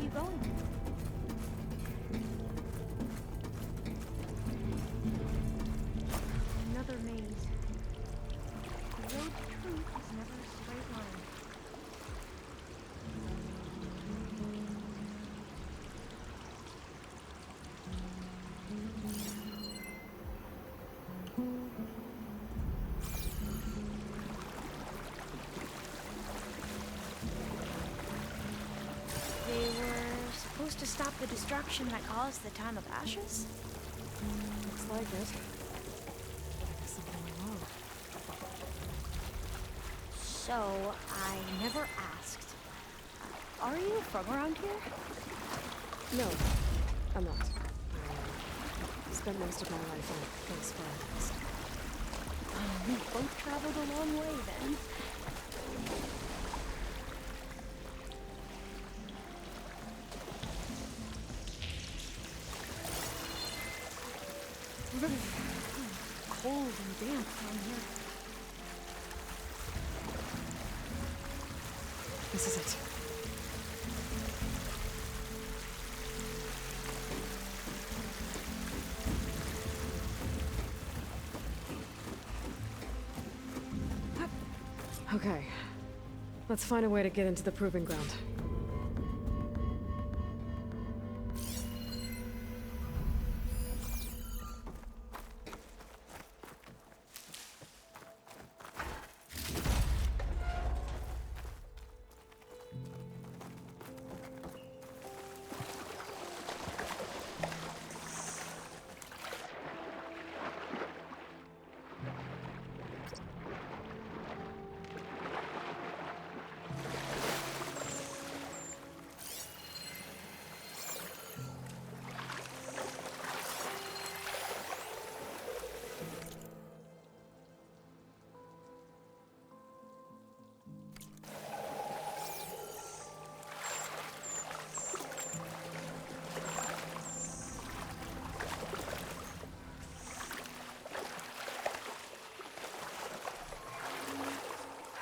keep going. Another maze. The road to truth is never a straight line. They were supposed to stop the destruction that caused the Time of Ashes? Looks like it. Something wrong. So, I never asked. Are you from around here? No, I'm not. I spent most of my life on a place where We both traveled a long way then. Cold and damp down here. This is it. Okay. Let's find a way to get into the proving ground.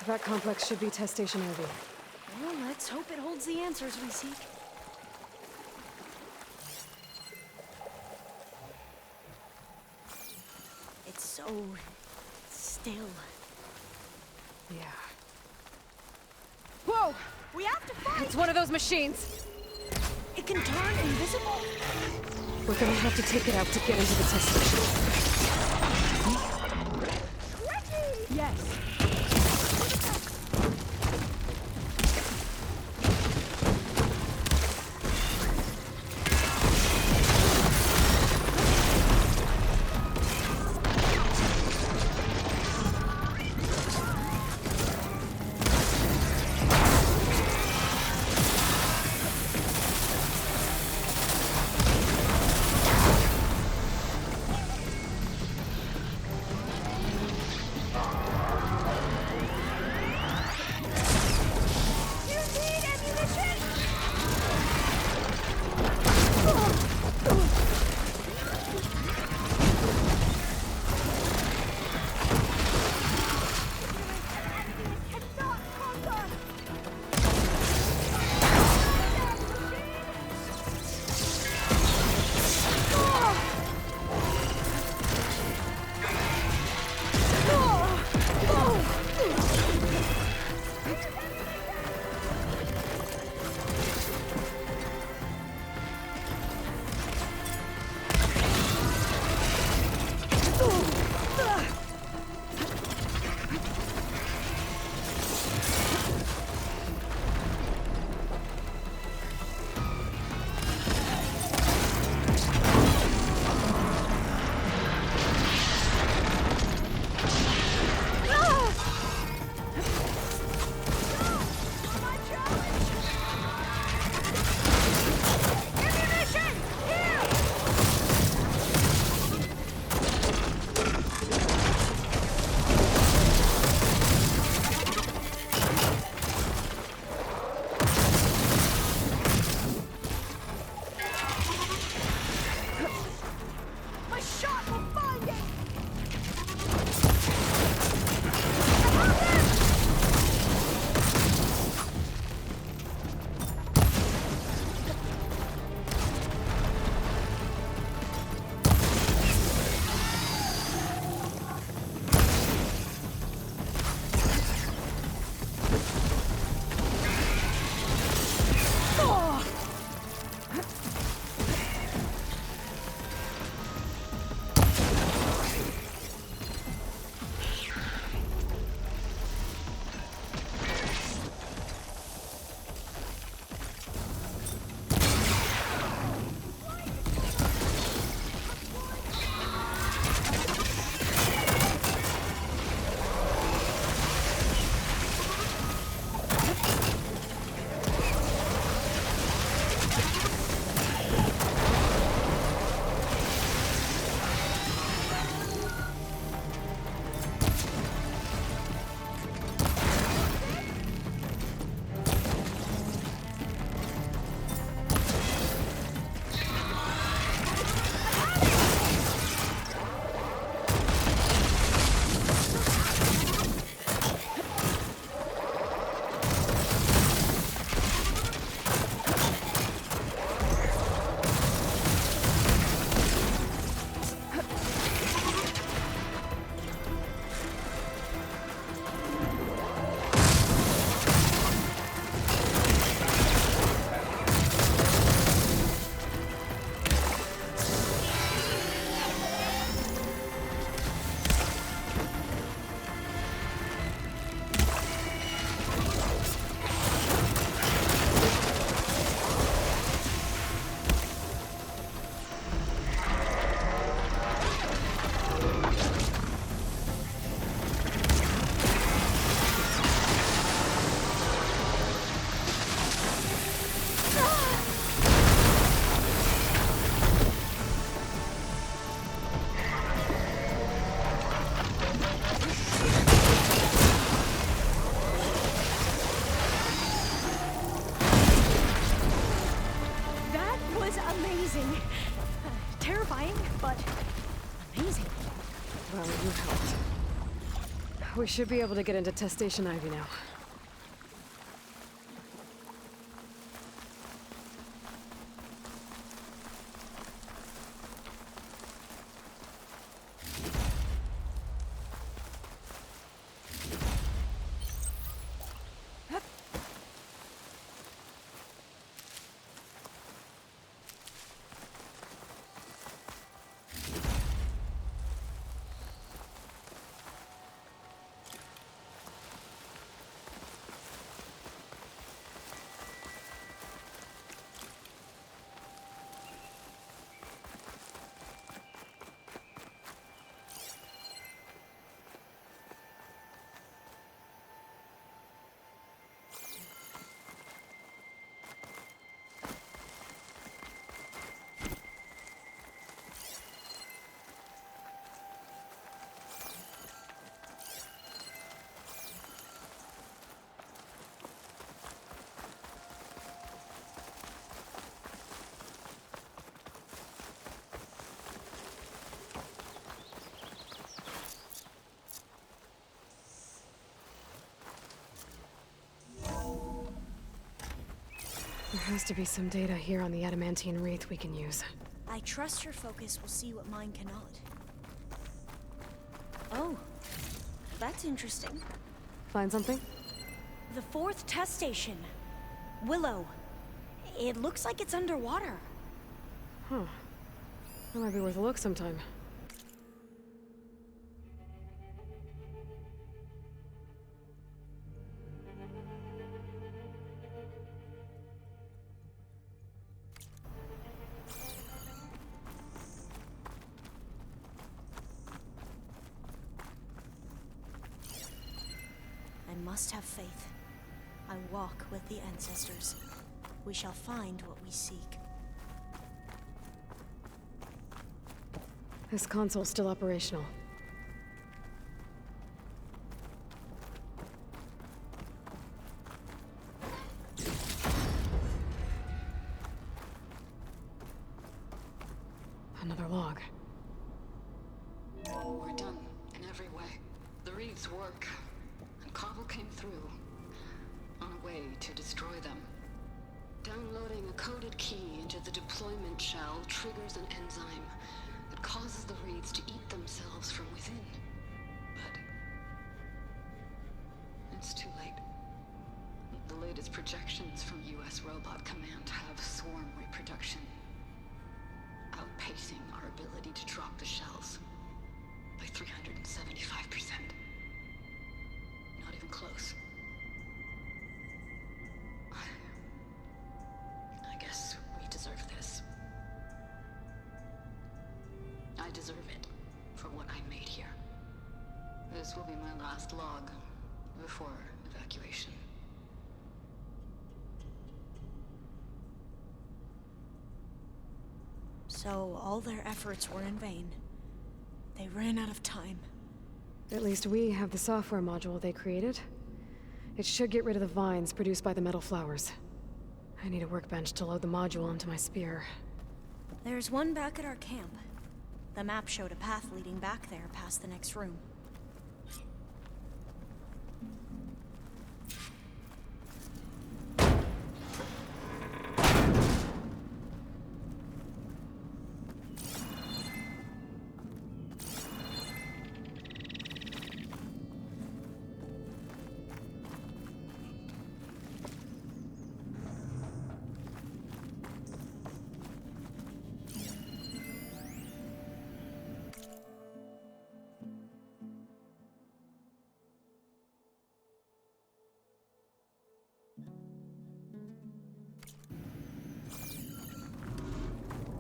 That complex should be test station heavy. Well, let's hope it holds the answers we seek. It's so still. Yeah. Whoa! We have to fight! It's one of those machines! It can turn invisible! We're gonna have to take it out to get into the test station. Ready! Yes. We should be able to get into Test Station Ivy now. There has to be some data here on the adamantine wreath we can use. I trust your focus will see what mine cannot. Oh, that's interesting. Find something? The 4th test station. Willow. It looks like it's underwater. Huh. That might be worth a look sometime. I must have faith. I walk with the ancestors. We shall find what we seek. This console's still operational. Another log. We're done in every way. The reeds work, and Cobble came through on a way to destroy them. Downloading a coded key into the deployment shell triggers an enzyme that causes the reeds to eat themselves from within. But it's too late. The latest projections from US Robot Command have swarm reproduction outpacing our ability to drop the shells by 375%. Not even close. I guess we deserve this. I deserve it for what I made here. This will be my last log before evacuation. So all their efforts were in vain. They ran out of time. At least we have the software module they created. It should get rid of the vines produced by the metal flowers. I need a workbench to load the module onto my spear. There's one back at our camp. The map showed a path leading back there past the next room.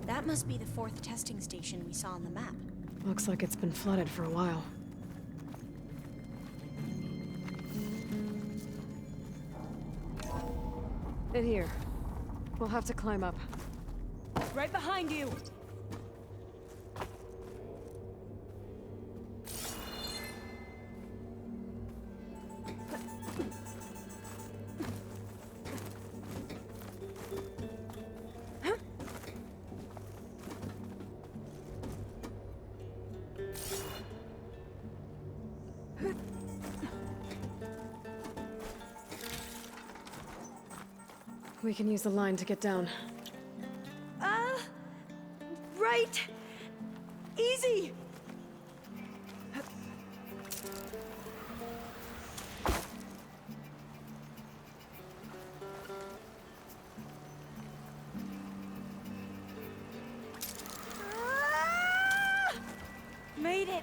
That must be the 4th testing station we saw on the map. Looks like it's been flooded for a while. In here. We'll have to climb up. Right behind you! We can use the line to get down. Right! Easy! Made it!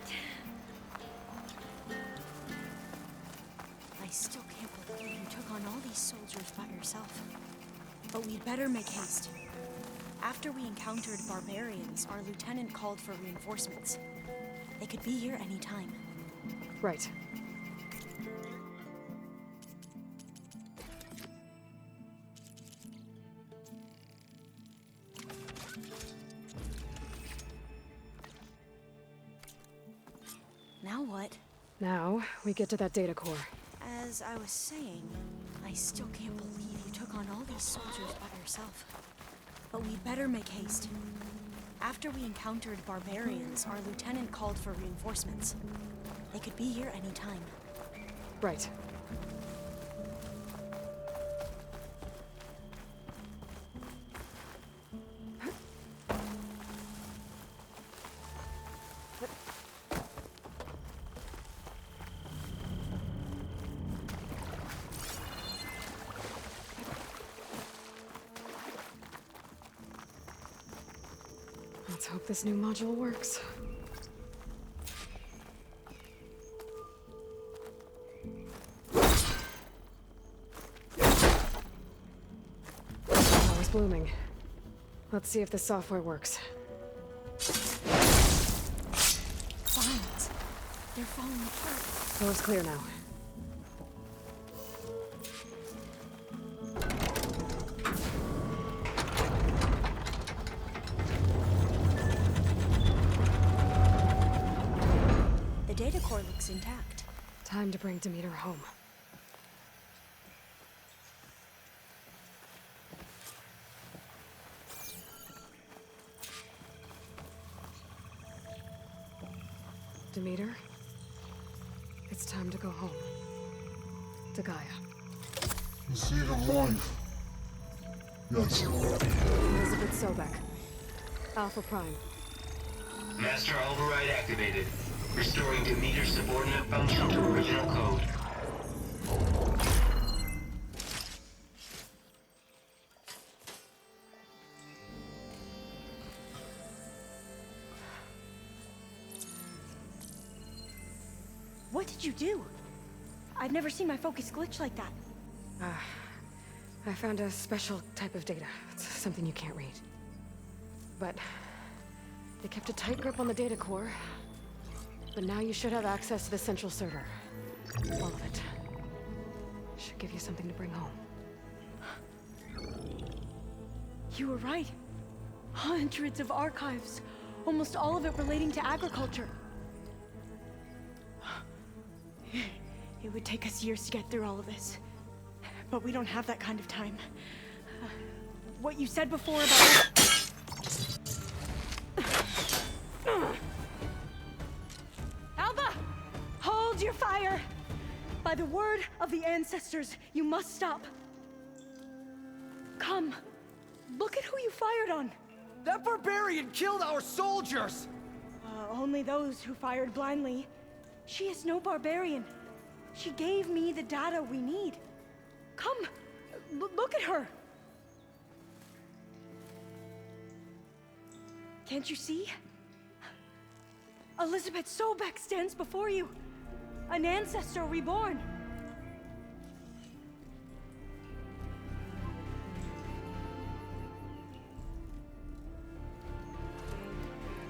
I still can't believe you took on all these soldiers by yourself. But we'd better make haste. After we encountered barbarians, our lieutenant called for reinforcements. They could be here any time. Right. Now what? Now, we get to that data core. As I was saying, I still can't believe you took on all these soldiers by yourself. But we'd better make haste. After we encountered barbarians, our lieutenant called for reinforcements. They could be here any time. Right. Let's hope this new module works. Power's blooming. Let's see if the software works. Vines. They're falling apart. Door's clear now. The data core looks intact. Time to bring Demeter home. Demeter, it's time to go home. To Gaia. The seed of life. Yes. Elizabeth Sobek. Alpha Prime. Master override activated. Restoring Demeter's subordinate function to original code. What did you do? I've never seen my focus glitch like that. I found a special type of data. It's something you can't read. But they kept a tight grip on the data core. But now you should have access to the central server. All of it. Should give you something to bring home. You were right. Hundreds of archives. Almost all of it relating to agriculture. It would take us years to get through all of this. But we don't have that kind of time. What you said before about... Alva! Hold your fire! By the word of the ancestors, you must stop. Come. Look at who you fired on. That barbarian killed our soldiers! Only those who fired blindly. She is no barbarian. She gave me the data we need. Come, look at her. Can't you see? Elizabeth Sobek stands before you. An ancestor reborn.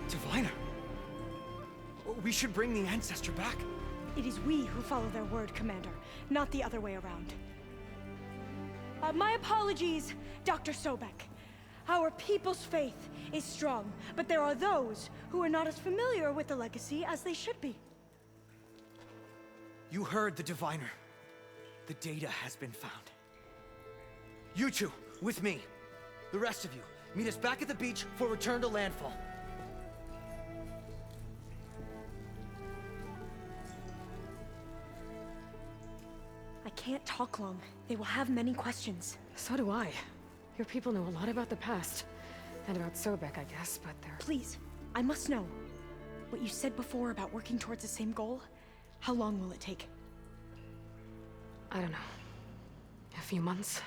Diviner! We should bring the ancestor back. It is we who follow their word, Commander, not the other way around. My apologies, Dr. Sobek. Our people's faith is strong, but there are those who are not as familiar with the legacy as they should be. You heard the diviner. The data has been found. You two, with me. The rest of you, meet us back at the beach for return to landfall. I can't talk long. They will have many questions. So do I. Your people know a lot about the past. And about Sobek, I guess, but they're... Please, I must know. What you said before about working towards the same goal, how long will it take? I don't know. A few months?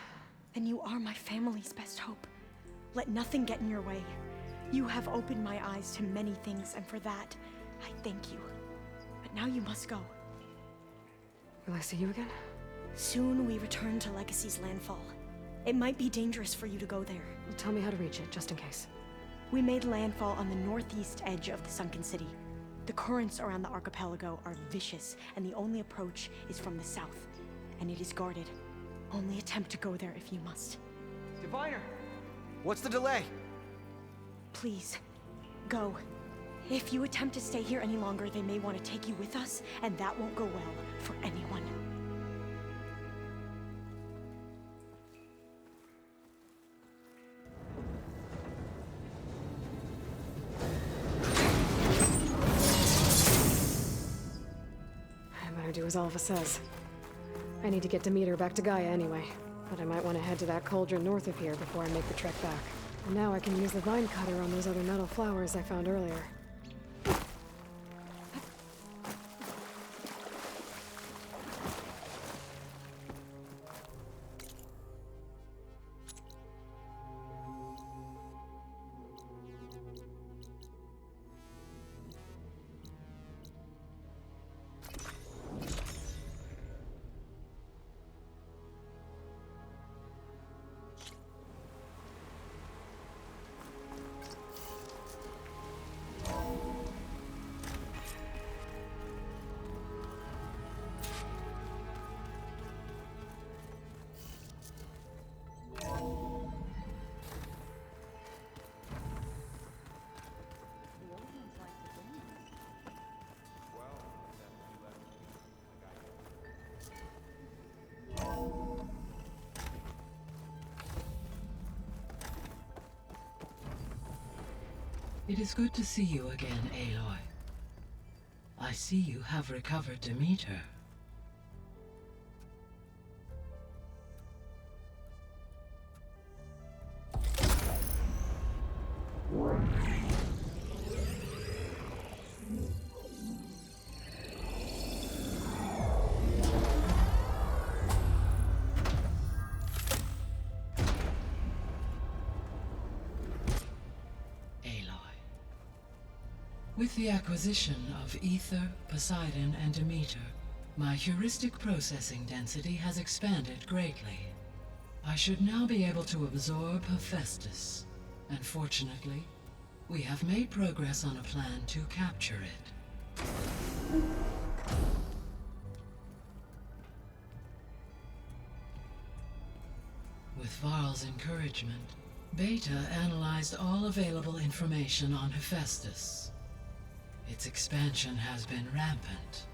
Then you are my family's best hope. Let nothing get in your way. You have opened my eyes to many things, and for that, I thank you. But now you must go. Will I see you again? Soon we return to Legacy's landfall. It might be dangerous for you to go there. Well, tell me how to reach it, just in case. We made landfall on the northeast edge of the sunken city. The currents around the archipelago are vicious, and the only approach is from the south. And it is guarded. Only attempt to go there if you must. Diviner! What's the delay? Please, go. If you attempt to stay here any longer, they may want to take you with us, and that won't go well for anyone. I better do as Alva says. I need to get Demeter back to Gaia anyway, but I might want to head to that cauldron north of here before I make the trek back. And now I can use the vine cutter on those other metal flowers I found earlier. It is good to see you again, Aloy. I see you have recovered Demeter. With the acquisition of Ether, Poseidon, and Demeter, my heuristic processing density has expanded greatly. I should now be able to absorb Hephaestus, and fortunately, we have made progress on a plan to capture it. With Varl's encouragement, Beta analyzed all available information on Hephaestus. Its expansion has been rampant.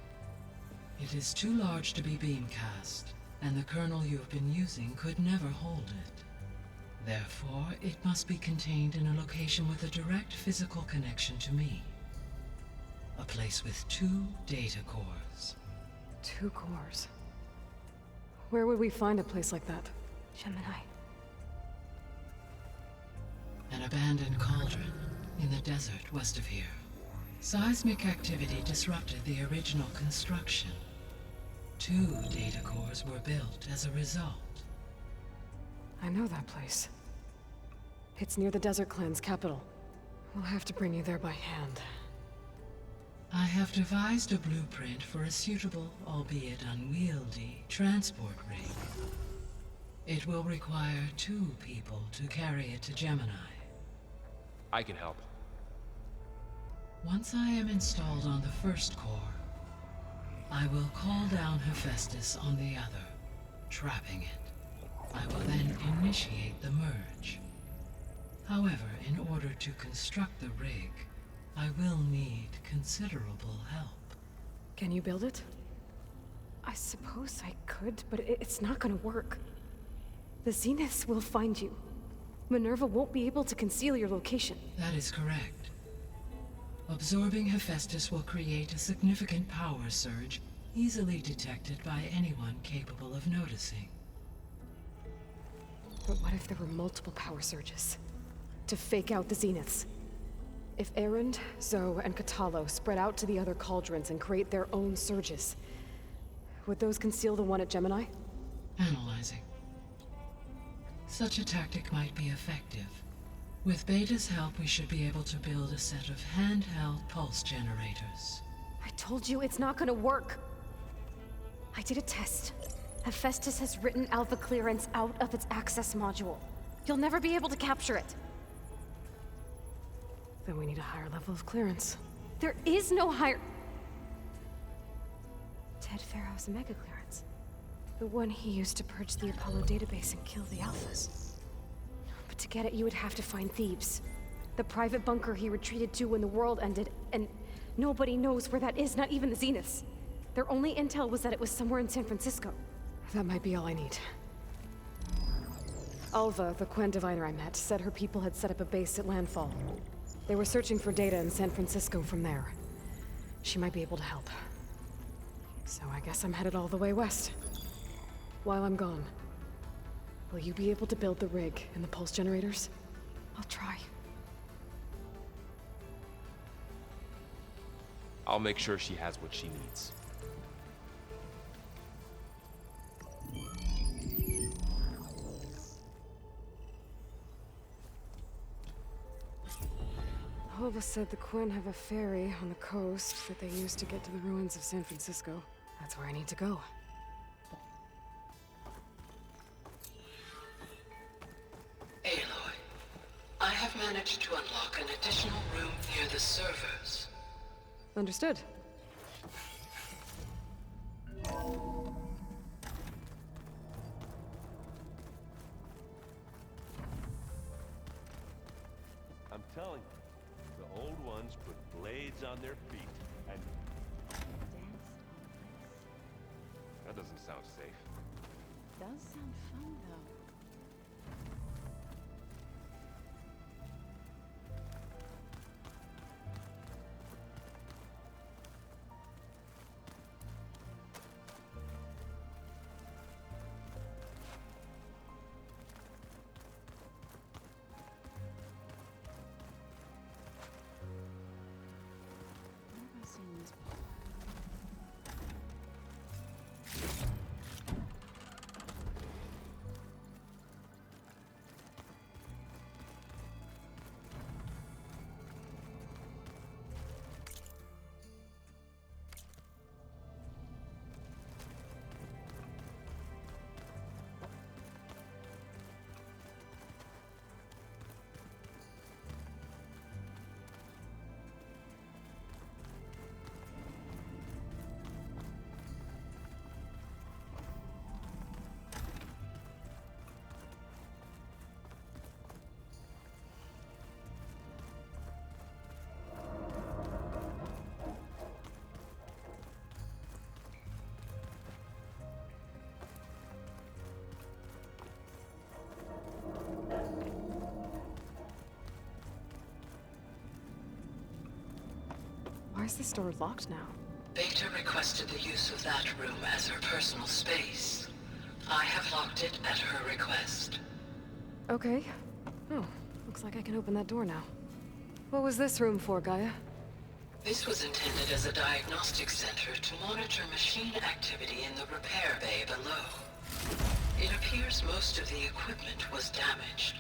It is too large to be beamcast, and the kernel you've been using could never hold it. Therefore, it must be contained in a location with a direct physical connection to me. A place with 2 data cores. 2 cores. Where would we find a place like that? Gemini. An abandoned cauldron in the desert west of here. Seismic activity disrupted the original construction. 2 data cores were built as a result. I know that place. It's near the Desert Clan's capital. We'll have to bring you there by hand. I have devised a blueprint for a suitable, albeit unwieldy, transport rig. It will require 2 people to carry it to Gemini. I can help. Once I am installed on the first core, I will call down Hephaestus on the other, trapping it. I will then initiate the merge. However, in order to construct the rig, I will need considerable help. Can you build it? I suppose I could, but it's not gonna work. The Zeniths will find you. Minerva won't be able to conceal your location. That is correct. Absorbing Hephaestus will create a significant power surge, easily detected by anyone capable of noticing. But what if there were multiple power surges? To fake out the zeniths? If Erend, Zoe, and Katalo spread out to the other cauldrons and create their own surges, would those conceal the one at Gemini? Analyzing. Such a tactic might be effective. With Beta's help, we should be able to build a set of handheld pulse generators. I told you it's not gonna work. I did a test. Hephaestus has written Alpha clearance out of its access module. You'll never be able to capture it. Then we need a higher level of clearance. There is no higher... Ted Pharaoh's mega clearance. The one he used to purge the Apollo database and kill the Alphas. But to get it, you would have to find Thebes. The private bunker he retreated to when the world ended, and nobody knows where that is, not even the Zeniths. Their only intel was that it was somewhere in San Francisco. That might be all I need. Alva, the Quen diviner I met, said her people had set up a base at Landfall. They were searching for data in San Francisco from there. She might be able to help. So I guess I'm headed all the way west. While I'm gone, will you be able to build the rig and the pulse generators? I'll try. I'll make sure she has what she needs. Hova said the Quen have a ferry on the coast that they use to get to the ruins of San Francisco. That's where I need to go. Aloy, I have managed to unlock an additional room near the servers. Understood. I'm telling you, the old ones put blades on their feet and... That doesn't sound safe. Does sound fun, though. Where have I seen this before? Why is this door locked now? Beta requested the use of that room as her personal space. I have locked it at her request. Okay. Oh, looks like I can open that door now. What was this room for, Gaia? This was intended as a diagnostic center to monitor machine activity in the repair bay below. It appears most of the equipment was damaged,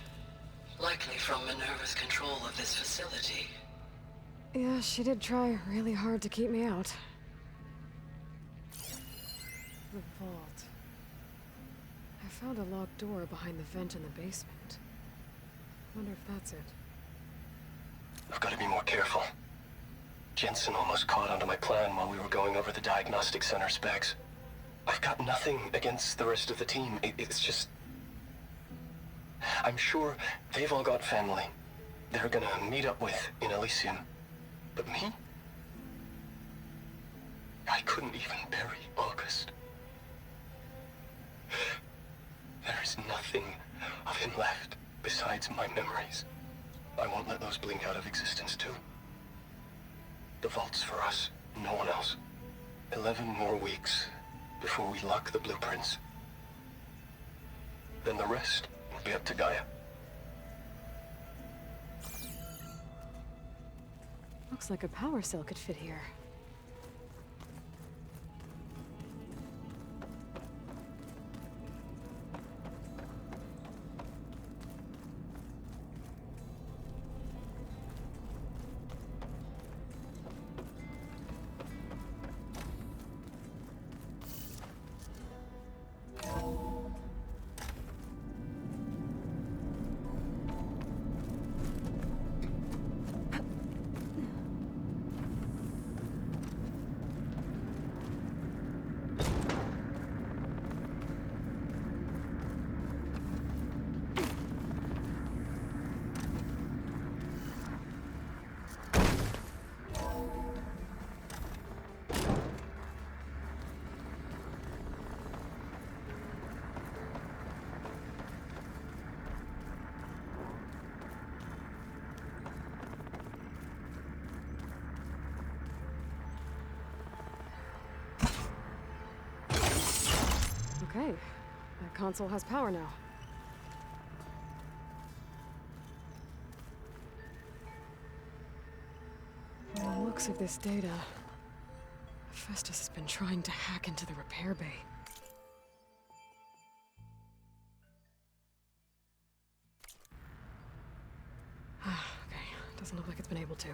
likely from Minerva's control of this facility. Yeah, she did try really hard to keep me out. The vault. I found a locked door behind the vent in the basement. Wonder if that's it. I've got to be more careful. Jensen almost caught onto my plan while we were going over the diagnostic center specs. I've got nothing against the rest of the team. It's just... I'm sure they've all got family they're gonna meet up with in Elysium. But me? I couldn't even bury August. There is nothing of him left besides my memories. I won't let those blink out of existence too. The vault's for us, no one else. 11 more weeks before we lock the blueprints. Then the rest be up to Gaia. Looks like a power cell could fit here. Okay, that console has power now. From the looks of this data, Hephaestus has been trying to hack into the repair bay. Okay, doesn't look like it's been able to.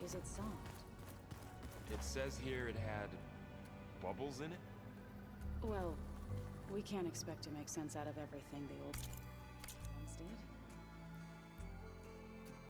Is it soft? It says here it had bubbles in it? Well, we can't expect to make sense out of everything the old